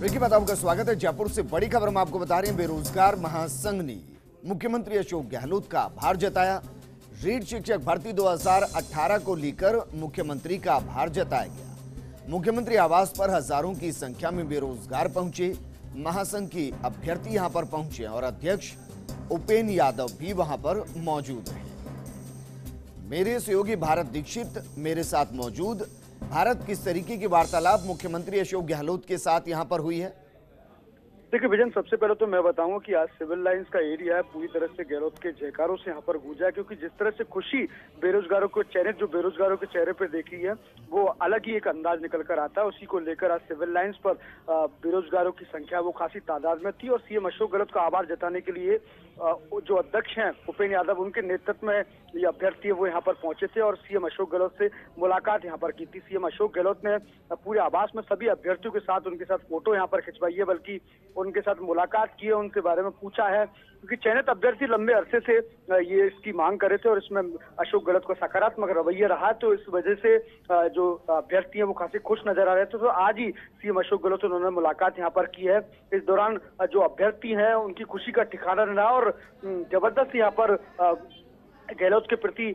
विकी प्रताप का स्वागत है। जयपुर से बड़ी खबर हम आपको बता रहे हैं। बेरोजगार महासंघ ने मुख्यमंत्री अशोक गहलोत का आभार जताया। रीट शिक्षक भर्ती 2018 को लेकर मुख्यमंत्री का आभार जताया गया। मुख्यमंत्री आवास पर हजारों की संख्या में बेरोजगार पहुंचे। महासंघ की अभ्यर्थी यहां पर पहुंचे और अध्यक्ष उपेन्द्र यादव भी वहां पर मौजूद रहे। मेरे सहयोगी भारत दीक्षित मेरे साथ मौजूद। भारत, किस तरीके की वार्तालाप मुख्यमंत्री अशोक गहलोत के साथ यहां पर हुई है? देखिए विजन, सबसे पहले तो मैं बताऊंगा कि आज सिविल लाइंस का एरिया है पूरी तरह से गहलोत के जयकारों से यहाँ पर गूंजा है, क्योंकि जिस तरह से खुशी बेरोजगारों को चेहरे के चेहरे पे देखी है वो अलग ही एक अंदाज निकल कर आता है। उसी को लेकर आज सिविल लाइंस पर बेरोजगारों की संख्या वो खासी तादाद में थी और सीएम अशोक गहलोत का आभार जताने के लिए जो अध्यक्ष हैं उपेन्द्र यादव, उनके नेतृत्व में ये अभ्यर्थी है वो यहाँ पर पहुंचे थे और सीएम अशोक गहलोत से मुलाकात यहाँ पर की थी। सीएम अशोक गहलोत ने पूरे आवास में सभी अभ्यर्थियों के साथ उनके साथ फोटो यहाँ पर खिंचवाई है, बल्कि उनके साथ मुलाकात की है, उनके बारे में पूछा है, क्योंकि चयनित अभ्यर्थी लंबे अरसे से ये इसकी मांग कर रहे थे और इसमें अशोक गहलोत का सकारात्मक रवैया रहा, तो इस वजह से जो अभ्यर्थी हैं वो काफी खुश नजर आ रहे थे। तो आज ही सीएम अशोक गहलोत उन्होंने मुलाकात यहाँ पर की है। इस दौरान जो अभ्यर्थी हैं उनकी खुशी का ठिकाना नहीं रहा और जबरदस्त यहाँ पर गहलोत के प्रति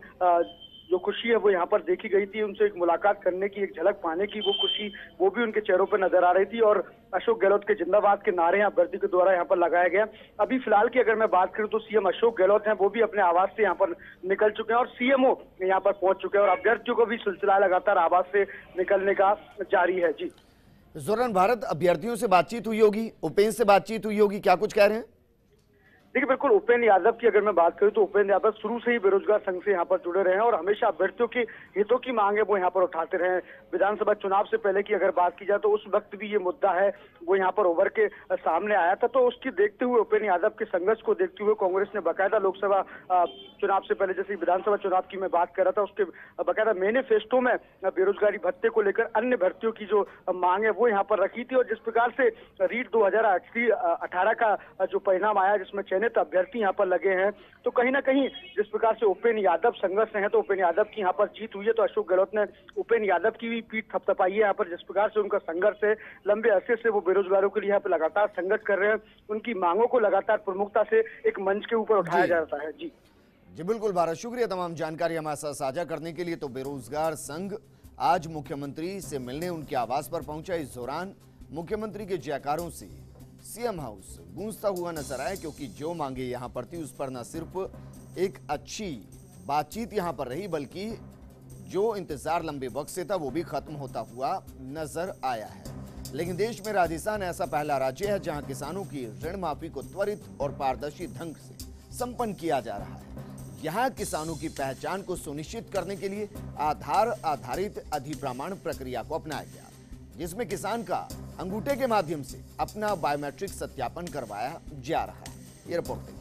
जो खुशी है वो यहाँ पर देखी गई थी। उनसे एक मुलाकात करने की, एक झलक पाने की वो खुशी वो भी उनके चेहरों पर नजर आ रही थी और अशोक गहलोत के जिंदाबाद के नारे अभ्यर्थी के द्वारा यहाँ पर लगाया गया। अभी फिलहाल की अगर मैं बात करूं तो सीएम अशोक गहलोत हैं वो भी अपने आवास से यहाँ पर निकल चुके हैं और सीएमओ यहाँ पर पहुंच चुके हैं और अभ्यर्थियों को भी सिलसिला लगातार आवास से निकलने का जारी है। जी इस दौरान भारत, अभ्यर्थियों से बातचीत हुई होगी, उपेन्द्र से बातचीत हुई होगी, क्या कुछ कह रहे हैं? देखिए बिल्कुल, उपेन्द्र यादव की अगर मैं बात करूं तो उपेन्द्र यादव शुरू से ही बेरोजगार संघ से यहाँ पर जुड़े रहे हैं और हमेशा अभ्यर्थियों के हितों की मांग है वो यहाँ पर उठाते रहे। विधानसभा चुनाव से पहले की अगर बात की जाए तो उस वक्त भी ये मुद्दा है वो यहाँ पर उभर के सामने आया था, तो उसकी देखते हुए उपेन्द्र यादव के संघर्ष को देखते हुए कांग्रेस ने बाकायदा लोकसभा चुनाव से पहले, जैसे विधानसभा चुनाव की मैं बात कर रहा था, उसके बाकायदा मैनिफेस्टो में बेरोजगारी भत्ते को लेकर अन्य भर्तियों की जो मांग है वो यहाँ पर रखी थी। और जिस प्रकार से रीट 2018 का जो परिणाम आया जिसमें चयनित अभ्यर्थी यहाँ पर लगे हैं, तो कहीं ना कहीं जिस प्रकार से उपेन्द्र यादव संघर्ष में है तो उपेन्द्र यादव की यहाँ पर जीत हुई है। तो अशोक गहलोत ने उपेन्द्र यादव की भी पीठ थपथपाई है यहाँ पर, जिस प्रकार से उनका संघर्ष है, लंबे अरसे से वो बेरोजगारों के लिए यहाँ पर लगातार संघर्ष कर रहे हैं, उनकी मांगों को लगातार प्रमुखता से एक मंच के ऊपर उठाया जाता है। जी जी बिल्कुल भारत, शुक्रिया तमाम जानकारी हमारे साथ साझा करने के लिए। तो बेरोजगार संघ आज मुख्यमंत्री से मिलने उनके आवास पर पहुंचा। इस दौरान मुख्यमंत्री के जयकारों से सीएम हाउस गूंजता हुआ नजर आया, क्योंकि जो मांगे यहां पर थी उस पर न सिर्फ एक अच्छी बातचीत यहां पर रही, बल्कि जो इंतजार लंबे वक्त से था वो भी खत्म होता हुआ नजर आया है। लेकिन देश में राजस्थान ऐसा पहला राज्य है जहां किसानों की ऋण माफी को त्वरित और पारदर्शी ढंग से संपन्न किया जा रहा है। यहाँ किसानों की पहचान को सुनिश्चित करने के लिए आधार आधारित अधिप्रमाण प्रक्रिया को अपनाया गया, जिसमें किसान का अंगूठे के माध्यम से अपना बायोमेट्रिक सत्यापन करवाया जा रहा है। ये रिपोर्ट देखिए।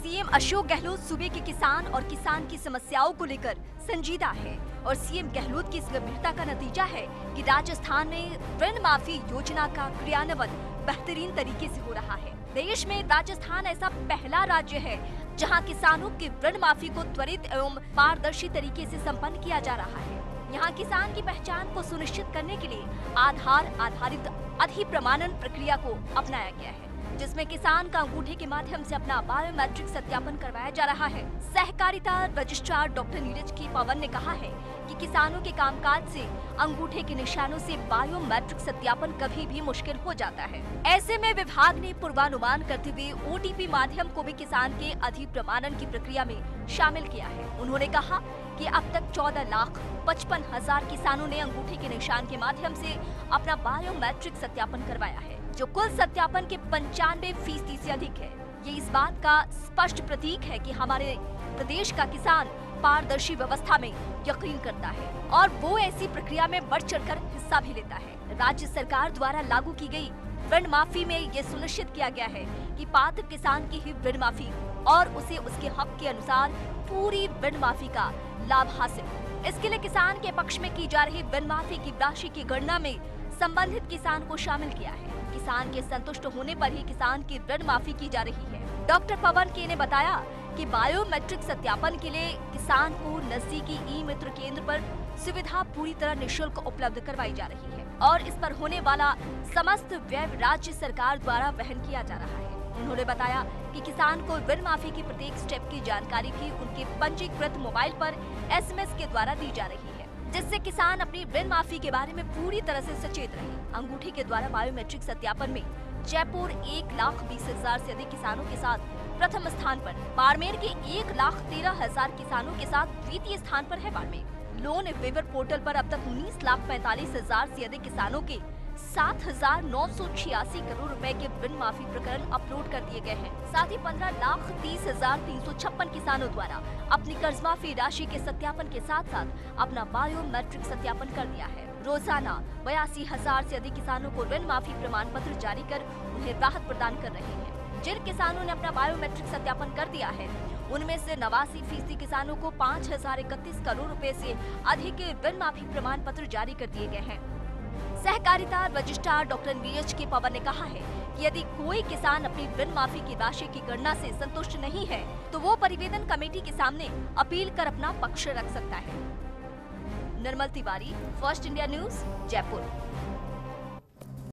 सीएम अशोक गहलोत सूबे के किसान और किसान की समस्याओं को लेकर संजीदा है और सीएम गहलोत की इस गंभीरता का नतीजा है कि राजस्थान में ऋण माफी योजना का क्रियान्वयन बेहतरीन तरीके से हो रहा है। देश में राजस्थान ऐसा पहला राज्य है जहां किसानों की ऋण माफी को त्वरित एवं पारदर्शी तरीके से संपन्न किया जा रहा है। यहाँ किसान की पहचान को सुनिश्चित करने के लिए आधार आधारित अधिप्रमाणन प्रक्रिया को अपनाया गया है, जिसमें किसान का अंगूठे के माध्यम से अपना बायोमेट्रिक सत्यापन करवाया जा रहा है। सहकारिता रजिस्ट्रार डॉक्टर नीरज के पवन ने कहा है कि किसानों के कामकाज से अंगूठे के निशानों से बायोमेट्रिक सत्यापन कभी भी मुश्किल हो जाता है। ऐसे में विभाग ने पूर्वानुमान करते हुए ओटीपी माध्यम को भी किसान के अधिप्रमाणन की प्रक्रिया में शामिल किया है। उन्होंने कहा कि अब तक 14,55,000 किसानों ने अंगूठे के निशान के माध्यम से अपना बायोमेट्रिक सत्यापन करवाया है, जो कुल सत्यापन के 95% से अधिक है। ये इस बात का स्पष्ट प्रतीक है कि हमारे प्रदेश का किसान पारदर्शी व्यवस्था में यकीन करता है और वो ऐसी प्रक्रिया में बढ़ चढ़कर हिस्सा भी लेता है। राज्य सरकार द्वारा लागू की गई ऋण माफी में ये सुनिश्चित किया गया है कि पात्र किसान की ही ऋण माफी और उसे उसके हक के अनुसार पूरी ऋण माफी का लाभ हासिल हो। इसके लिए किसान के पक्ष में की जा रही ऋण माफी की राशि की गणना में संबंधित किसान को शामिल किया है। किसान के संतुष्ट होने पर ही किसान की ऋण माफी की जा रही है। डॉक्टर पवन के ने बताया कि बायोमेट्रिक सत्यापन के लिए किसान को नजदीकी ई मित्र केंद्र पर सुविधा पूरी तरह निःशुल्क उपलब्ध करवाई जा रही है और इस पर होने वाला समस्त व्यय राज्य सरकार द्वारा वहन किया जा रहा है। उन्होंने बताया कि किसान को ऋण माफी की प्रत्येक स्टेप की जानकारी भी उनके पंजीकृत मोबाइल पर SMS के द्वारा दी जा रही है, जिससे किसान अपनी ऋण माफी के बारे में पूरी तरह से सचेत रहे। अंगूठी के द्वारा बायोमेट्रिक सत्यापन में जयपुर 1,20,000 से अधिक किसानों के साथ प्रथम स्थान पर, बाड़मेर के 1,13,000 किसानों के साथ द्वितीय स्थान पर है बाड़मेर। लोन वेवर पोर्टल पर अब तक 19,45,000 से अधिक किसानों के 7,986 करोड़ रुपए के ऋण माफी प्रकरण अपलोड कर दिए गए हैं। साथ ही 15,30,356 किसानों द्वारा अपनी कर्ज माफी राशि के सत्यापन के साथ साथ अपना बायोमेट्रिक सत्यापन कर दिया है। रोजाना 82,000 से अधिक किसानों को ऋण माफी प्रमाण पत्र जारी कर उन्हें राहत प्रदान कर रहे हैं। जिन किसानों ने अपना बायोमेट्रिक सत्यापन कर दिया है, उनमें से 89% किसानों को 5,031 करोड़ रुपए से अधिक ऋण माफी प्रमाण पत्र जारी कर दिए गए हैं। सहकारिता रजिस्ट्रार डॉक्टर VH के पवन ने कहा है कि यदि कोई किसान अपनी ऋण माफी की राशि की गणना से संतुष्ट नहीं है तो वो परिवेदन कमेटी के सामने अपील कर अपना पक्ष रख सकता है। Nirmal Tiwari, First India News, Jaipur.